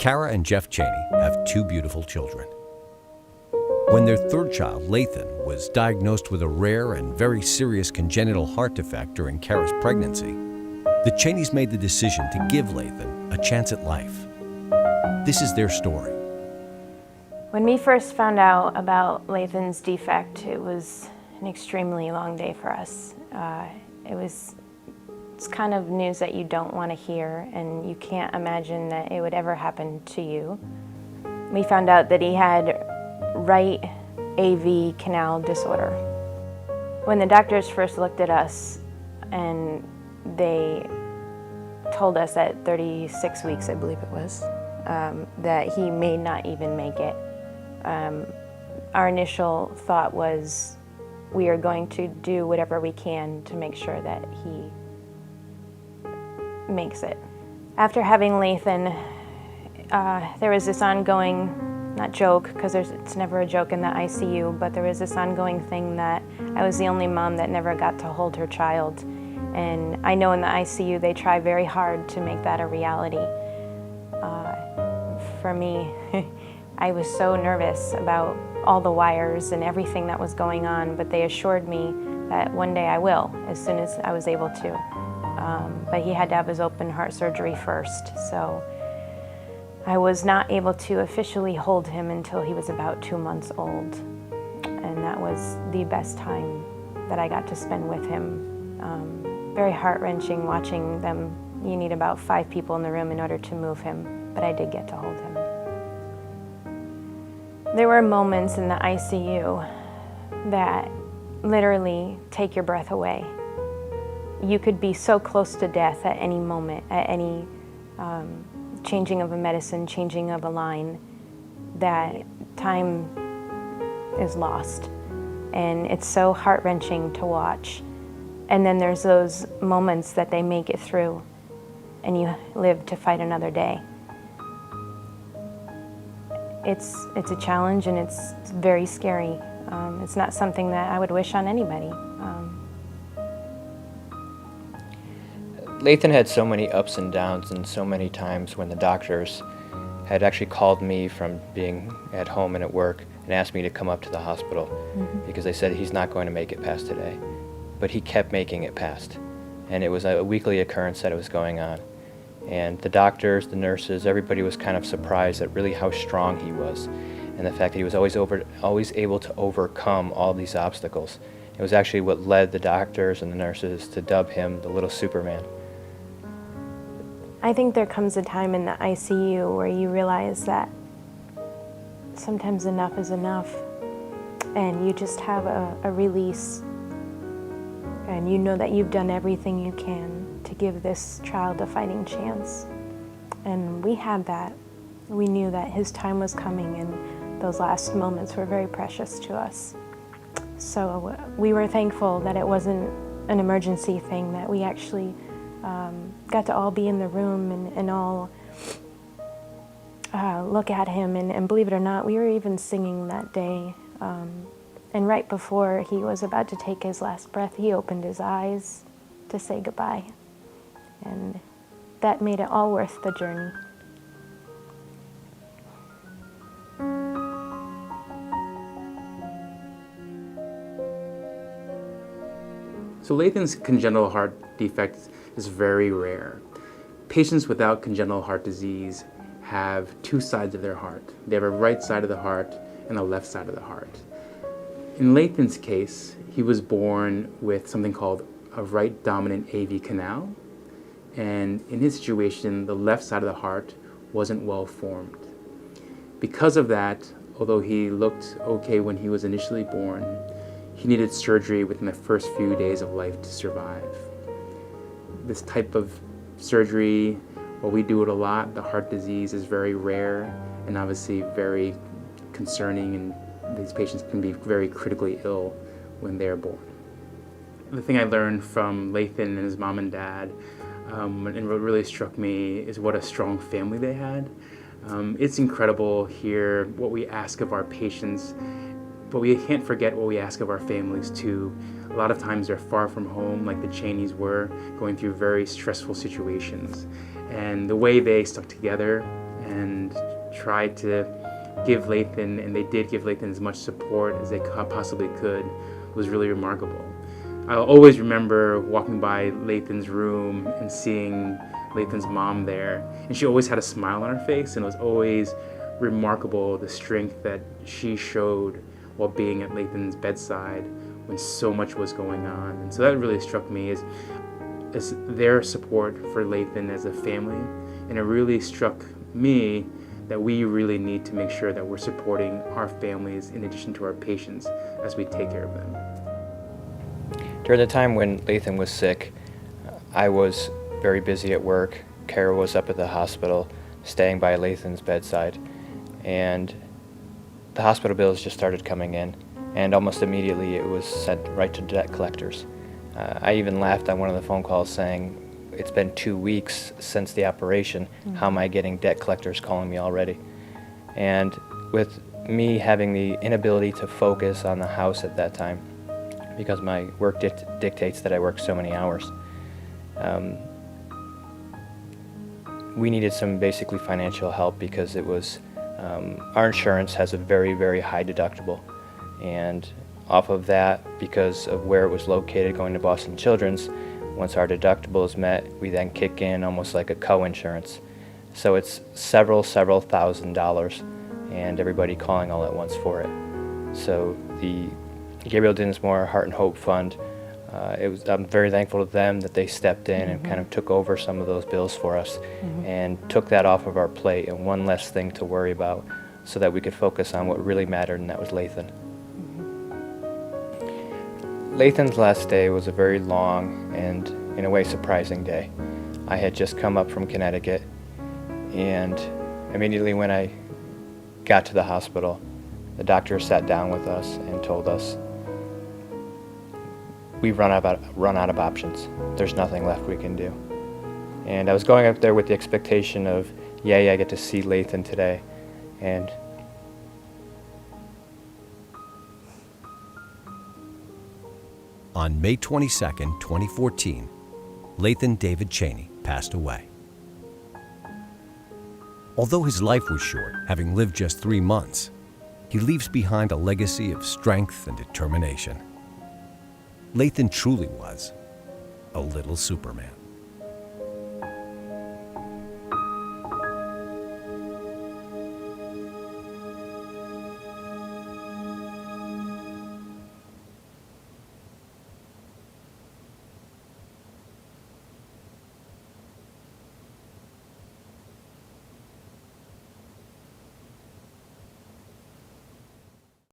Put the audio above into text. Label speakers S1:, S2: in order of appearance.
S1: Kara and Jeff Cheney have two beautiful children. When their third child, Lathan, was diagnosed with a rare and very serious congenital heart defect during Kara's pregnancy, the Cheneys made the decision to give Lathan a chance at life. This is their story.
S2: When we first found out about Lathan's defect, it was an extremely long day for us. It's kind of news that you don't want to hear, and you can't imagine that it would ever happen to you. We found out that he had right AV canal disorder. When the doctors first looked at us and they told us at 36 weeks, I believe it was, that he may not even make it, our initial thought was we are going to do whatever we can to make sure that he makes it. After having Lathan, there was this ongoing, not joke, because it's never a joke in the ICU, but there was this ongoing thing that I was the only mom that never got to hold her child. And I know in the ICU they try very hard to make that a reality. For me, I was so nervous about all the wires and everything that was going on, but they assured me that one day I will, as soon as I was able to. But he had to have his open heart surgery first, so I was not able to officially hold him until he was about 2 months old. And that was the best time that I got to spend with him. Very heart-wrenching watching them. You need about 5 people in the room in order to move him, but I did get to hold him. There were moments in the ICU that literally take your breath away. You could be so close to death at any moment, at any changing of a medicine, changing of a line, that time is lost. And it's so heart-wrenching to watch. And then there's those moments that they make it through and you live to fight another day. It's a challenge and it's very scary. It's not something that I would wish on anybody.
S3: Lathan had so many ups and downs, and so many times when the doctors had actually called me from being at home and at work and asked me to come up to the hospital because they said he's not going to make it past today. But he kept making it past. And it was a weekly occurrence that it was going on. And the doctors, the nurses, everybody was kind of surprised at really how strong he was and the fact that he was always able to overcome all these obstacles. It was actually what led the doctors and the nurses to dub him the little Superman.
S2: I think there comes a time in the ICU where you realize that sometimes enough is enough, and you just have a release, and you know that you've done everything you can to give this child a fighting chance. And we had that. We knew that his time was coming, and those last moments were very precious to us. So we were thankful that it wasn't an emergency thing, that we actually got to all be in the room and all look at him. And believe it or not, we were even singing that day. And right before he was about to take his last breath, he opened his eyes to say goodbye. And that made it all worth the journey.
S4: So Lathan's congenital heart defect is very rare. Patients without congenital heart disease have two sides of their heart. They have a right side of the heart and a left side of the heart. In Lathan's case, he was born with something called a right dominant AV canal, and in his situation, the left side of the heart wasn't well formed. Because of that, although he looked okay when he was initially born, he needed surgery within the first few days of life to survive. This type of surgery, while we do it a lot, the heart disease is very rare and obviously very concerning, and these patients can be very critically ill when they're born. The thing I learned from Lathan and his mom and dad, and what really struck me, is what a strong family they had. It's incredible here what we ask of our patients, but we can't forget what we ask of our families too. A lot of times they're far from home, like the Cheneys were, going through very stressful situations. And the way they stuck together and tried to give Lathan, and they did give Lathan as much support as they possibly could, was really remarkable. I'll always remember walking by Lathan's room and seeing Lathan's mom there, and she always had a smile on her face, and it was always remarkable the strength that she showed while being at Lathan's bedside when so much was going on. And so that really struck me as their support for Lathan as a family, and it really struck me that we really need to make sure that we're supporting our families in addition to our patients as we take care of them.
S3: During the time when Lathan was sick, I was very busy at work. Kara was up at the hospital, staying by Lathan's bedside, and the hospital bills just started coming in, and almost immediately it was sent right to debt collectors. I even laughed on one of the phone calls saying, "It's been 2 weeks since the operation. How am I getting debt collectors calling me already?" And with me having the inability to focus on the house at that time, because my work dictates that I work so many hours, we needed some basically financial help, because it was our insurance has a very, very high deductible, and off of that, because of where it was located, going to Boston Children's, once our deductible is met, we then kick in almost like a co-insurance. So it's several $1,000s, and everybody calling all at once for it. So the Gabrielle Dinsmore Heart and Hope Fund, I'm very thankful to them that they stepped in and kind of took over some of those bills for us and took that off of our plate and one less thing to worry about, so that we could focus on what really mattered, and that was Lathan. Lathan's last day was a very long and, in a way, surprising day. I had just come up from Connecticut, and immediately when I got to the hospital, the doctor sat down with us and told us, "We've run out of options. There's nothing left we can do." And I was going up there with the expectation of, yay, I get to see Lathan today. And
S1: On May 22, 2014, Lathan David Cheney passed away. Although his life was short, having lived just 3 months, he leaves behind a legacy of strength and determination. Lathan truly was a little Superman.